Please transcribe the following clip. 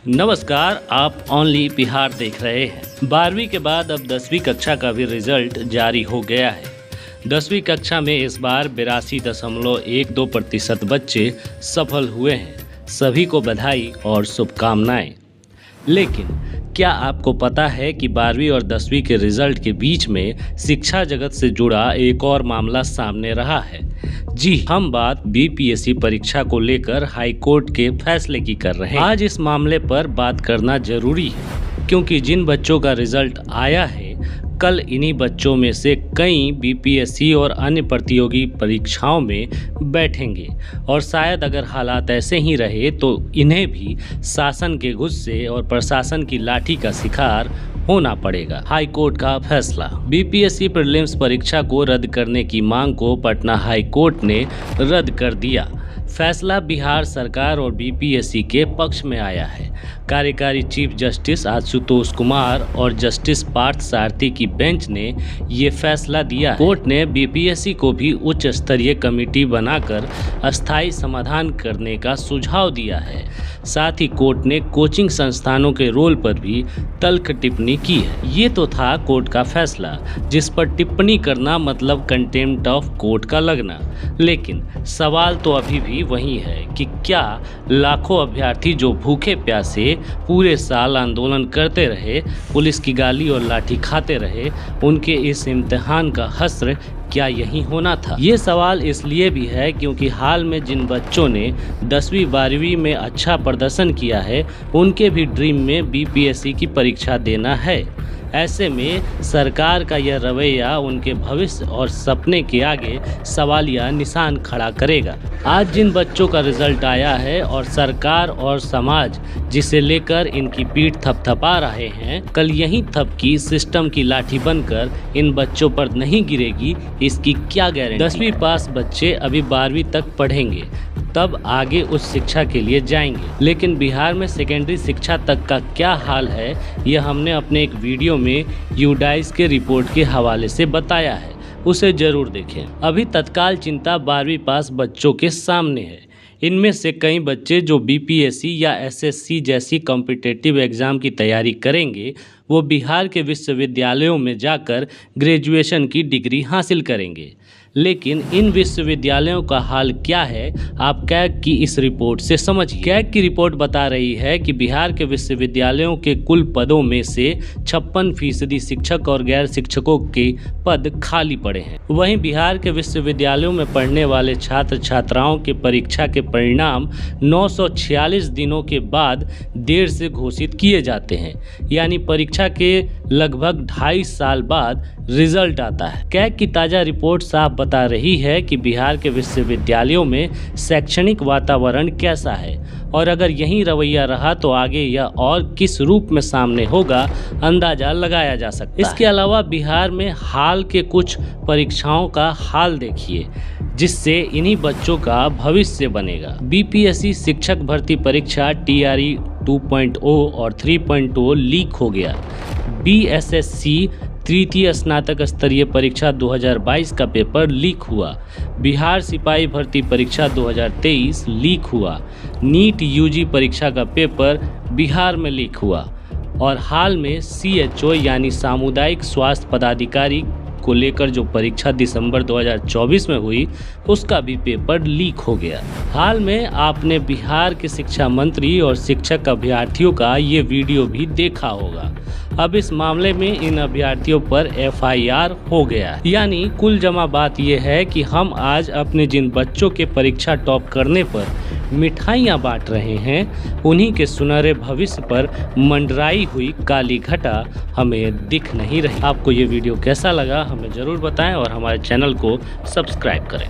नमस्कार, आप ओनली बिहार देख रहे हैं। 12वीं के बाद अब 10वीं कक्षा का भी रिजल्ट जारी हो गया है। 10वीं कक्षा में इस बार 82.12% बच्चे सफल हुए हैं। सभी को बधाई और शुभकामनाएं। लेकिन क्या आपको पता है कि 12वीं और 10वीं के रिजल्ट के बीच में शिक्षा जगत से जुड़ा एक और मामला सामने रहा है? जी, हम बात बीपीएससी परीक्षा को लेकर हाई कोर्ट के फैसले की कर रहे हैं। आज इस मामले पर बात करना जरूरी है, क्योंकि जिन बच्चों का रिजल्ट आया है, कल इन्हीं बच्चों में से कई बीपीएससी और अन्य प्रतियोगी परीक्षाओं में बैठेंगे और शायद अगर हालात ऐसे ही रहे तो इन्हें भी शासन के गुस्से और प्रशासन की लाठी का शिकार होना पड़ेगा। हाई कोर्ट का फैसला। बीपीएससी प्रीलिम्स परीक्षा को रद्द करने की मांग को पटना हाई कोर्ट ने रद्द कर दिया। फैसला बिहार सरकार और बीपीएससी के पक्ष में आया है। कार्यकारी चीफ जस्टिस आशुतोष कुमार और जस्टिस पार्थ सारथी की बेंच ने ये फैसला दिया। कोर्ट ने बीपीएससी को भी उच्च स्तरीय कमेटी बनाकर अस्थायी समाधान करने का सुझाव दिया है। साथ ही कोर्ट ने कोचिंग संस्थानों के रोल पर भी तल्ख टिप्पणी की है। ये तो था कोर्ट का फैसला, जिस पर टिप्पणी करना मतलब कंटेम्प्ट ऑफ कोर्ट का लगना। लेकिन सवाल तो अभी भी वही है कि क्या लाखों अभ्यर्थी जो भूखे प्यासे पूरे साल आंदोलन करते रहे, पुलिस की गाली और लाठी खाते रहे, उनके इस इम्तिहान का हश्र क्या यही होना था? ये सवाल इसलिए भी है क्योंकि हाल में जिन बच्चों ने 10वीं 12वीं में अच्छा प्रदर्शन किया है, उनके भी ड्रीम में बीपीएससी की परीक्षा देना है। ऐसे में सरकार का यह रवैया उनके भविष्य और सपने के आगे सवालिया निशान खड़ा करेगा। आज जिन बच्चों का रिजल्ट आया है और सरकार और समाज जिसे लेकर इनकी पीठ थपथपा रहे हैं, कल यही थपकी सिस्टम की लाठी बनकर इन बच्चों पर नहीं गिरेगी, इसकी क्या गारंटी? 10वीं पास बच्चे अभी 12वीं तक पढ़ेंगे, तब आगे उच्च शिक्षा के लिए जाएंगे। लेकिन बिहार में सेकेंडरी शिक्षा तक का क्या हाल है, यह हमने अपने एक वीडियो में यूडाइस के रिपोर्ट के हवाले से बताया है, उसे जरूर देखें। अभी तत्काल चिंता 12वीं पास बच्चों के सामने है। इनमें से कई बच्चे जो बीपीएससी या एसएससी जैसी कॉम्पिटिटिव एग्ज़ाम की तैयारी करेंगे, वो बिहार के विश्वविद्यालयों में जाकर ग्रेजुएशन की डिग्री हासिल करेंगे। लेकिन इन विश्वविद्यालयों का हाल क्या है, आप कैग की इस रिपोर्ट से समझिए। कैग की रिपोर्ट बता रही है कि बिहार के विश्वविद्यालयों के कुल पदों में से 56% शिक्षक और गैर शिक्षकों के पद खाली पड़े हैं। वहीं बिहार के विश्वविद्यालयों में पढ़ने वाले छात्र छात्राओं के परीक्षा के परिणाम 946 दिनों के बाद देर से घोषित किए जाते हैं, यानी परीक्षा के लगभग 2.5 साल बाद रिजल्ट आता है। कैग की ताज़ा रिपोर्ट साफ बता रही है कि बिहार के विश्वविद्यालयों में शैक्षणिक वातावरण कैसा है और अगर यही रवैया रहा तो आगे यह और किस रूप में सामने होगा, अंदाजा लगाया जा सकता है। इसके अलावा बिहार में हाल के कुछ परीक्षाओं का हाल देखिए, जिससे इन्हीं बच्चों का भविष्य बनेगा। बीपीएससी शिक्षक भर्ती परीक्षा TRE 2.0 और 3.0 लीक हो गया। बीएसएससी तृतीय स्नातक स्तरीय परीक्षा 2022 का पेपर लीक हुआ। बिहार सिपाही भर्ती परीक्षा 2023 लीक हुआ। नीट यूजी परीक्षा का पेपर बिहार में लीक हुआ और हाल में CHO यानी सामुदायिक स्वास्थ्य पदाधिकारी को लेकर जो परीक्षा दिसंबर 2024 में हुई, उसका भी पेपर लीक हो गया। हाल में आपने बिहार के शिक्षा मंत्री और शिक्षक अभ्यर्थियों का ये वीडियो भी देखा होगा। अब इस मामले में इन अभ्यर्थियों पर FIR हो गया। यानी कुल जमा बात यह है कि हम आज अपने जिन बच्चों के परीक्षा टॉप करने पर मिठाइयाँ बांट रहे हैं, उन्हीं के सुनहरे भविष्य पर मंडराई हुई काली घटा हमें दिख नहीं रही। आपको ये वीडियो कैसा लगा हमें ज़रूर बताएं और हमारे चैनल को सब्सक्राइब करें।